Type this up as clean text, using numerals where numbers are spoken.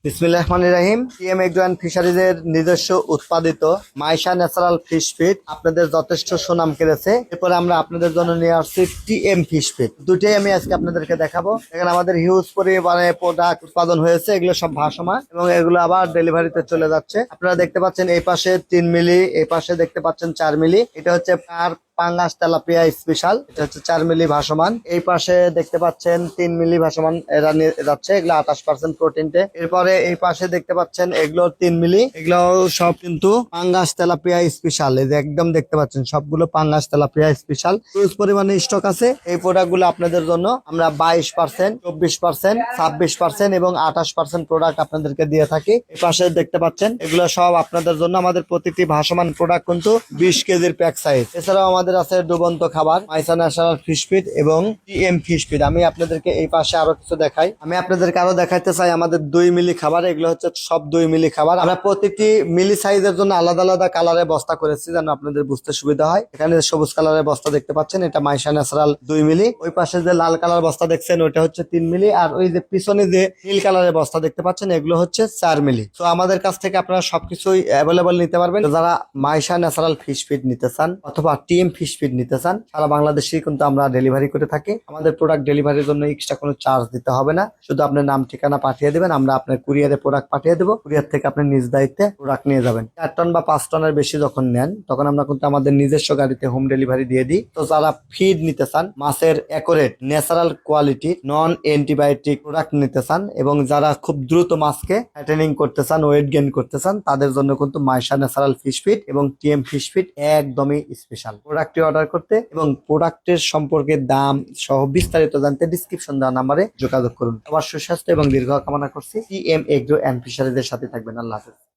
বিসমিল্লাহির রহমানির রহিম। TM agro and ফিশারিজের নিজস্ব উৎপাদিত মাইশা ন্যাচারাল ফিশ ফিড আপনাদের যথেষ্ট সুনাম কেড়েছে। এরপরে আমরা আপনাদের জন্য নিয়ে আসছি টিএম ফিশ ফিড। দুটোই আমি আজকে আপনাদেরকে দেখাবো। এখানে আমাদের হিউজ পরিমাণে প্রোডাক্ট উৎপাদন হয়েছে, এগুলো সব ভাসমান এবং এগুলো আবার ডেলিভারিতে চলে যাচ্ছে। আপনারা দেখতে পাচ্ছেন এই পাশে 3 মিলি, এই পাশে দেখতে পাচ্ছেন 4 মিলি। এটা হচ্ছে পাঙ্গাস তেলাপিয়া স্পেশাল, এটা হচ্ছে 4 মিলি ভাসমান। এই পাশে দেখতে পাচ্ছেন 3 মিলি ভাসমান, এরা নিয়ে যাচ্ছে, এগুলো 28% প্রোটিনতে। এরপরে এই পাশে দেখতে পাচ্ছেন এগুলো 3 মিলি, এগুলো সব কিন্তু পাঙ্গাস তেলাপিয়া স্পেশাল। এই যে একদম দেখতে পাচ্ছেন সবগুলো পাঙ্গাস তেলাপিয়া স্পেশাল। হিউজ পরিমাণে স্টক আছে। এই প্রোডাক্ট গুলো আপনাদের জন্য আমরা 22%, 24%, 26% এবং 28% প্রোডাক্ট আপনাদেরকে দিয়ে থাকি। এই পাশে দেখতে পাচ্ছেন এগুলো সব আপনাদের জন্য। আমাদের প্রতিটি ভাসমান প্রোডাক্ট কিন্তু 20 কেজির প্যাক সাইজ। এছাড়াও আমাদের আছে ডুবন্ত খাবার, মাইশা ন্যাচারাল ফিশ ফিড এবং টিএম ফিশ ফিড। আমি আপনাদেরকে এই পাশে আরো কিছু দেখাই। আমি আপনাদেরকে আরো দেখাইতে চাই আমাদের 2 মিলি খাবার। এগুলো হচ্ছে সব 2 মিলি খাবার। আমরা প্রতিটি মিলি সাইজের জন্য আলাদা আলাদা কালারে বস্তা করেছি, যেন আপনাদের বুঝতে সুবিধা হয়। এখানে সবুজ কালারের বস্তা দেখতে পাচ্ছেন, এটা মাইশা ন্যাচারাল 2 মিলি। ওই পাশে যে লাল কালার বস্তা দেখছেন ওইটা হচ্ছে 3 মিলি। আর ওই যে পিছনে যে নীল কালারের বস্তা দেখতে পাচ্ছেন এগুলো হচ্ছে 4 মিলি। তো আমাদের কাছ থেকে আপনারা সবকিছুই অ্যাভেলেবল নিতে পারবেন। যারা মাইশা ন্যাচারাল ফিশ ফিড নিতে চান অথবা টিএম ফিশ ফিড নিতে চান, সারা বাংলাদেশে কিন্তু আমরা ডেলিভারি করে থাকি। আমাদের প্রোডাক্ট ডেলিভারির জন্য এক্সট্রা কোনো চার্জ দিতে হবে না। শুধু আপনার নাম ঠিকানা পাঠিয়ে দেবেন, আমরা আপনার কুরিয়ারে প্রোডাক্ট পাঠিয়ে দেবো। কুরিয়ার থেকে আপনি নিজ দায়িত্বে প্রোডাক্ট নিয়ে যাবেন। 4 টন বা 5 টনের বেশি যখন নেন তখন আমরা কিন্তু আমাদের নিজস্ব গাড়িতে হোম ডেলিভারি দিয়ে দিই। তো যারা ফিড নিতে চান, মাছের অ্যাকুরেট ন্যাচারাল কোয়ালিটি নন অ্যান্টিবায়োটিক প্রোডাক্ট নিতে চান এবং যারা খুব দ্রুত মাছকে ফ্যাটেনিং করতে চান, ওয়েট গেইন করতে চান, তাদের জন্য কিন্তু মাইশা ন্যাচারাল ফিশ ফিড এবং টিএম ফিশ ফিড একদমই স্পেশাল। প্রোডাক্টটি অর্ডার করতে এবং প্রোডাক্টের সম্পর্কে দাম সহ বিস্তারিত জানতে ডিসক্রিপশন দেওয়া নাম্বারে যোগাযোগ করুন। সবার সুস্বাস্থ্য এবং দীর্ঘ কামনা করছি। টিএম এগ্রো অ্যান্ড ফিশারিজের সাথে থাকবেন। আল্লাহ হাফেজ।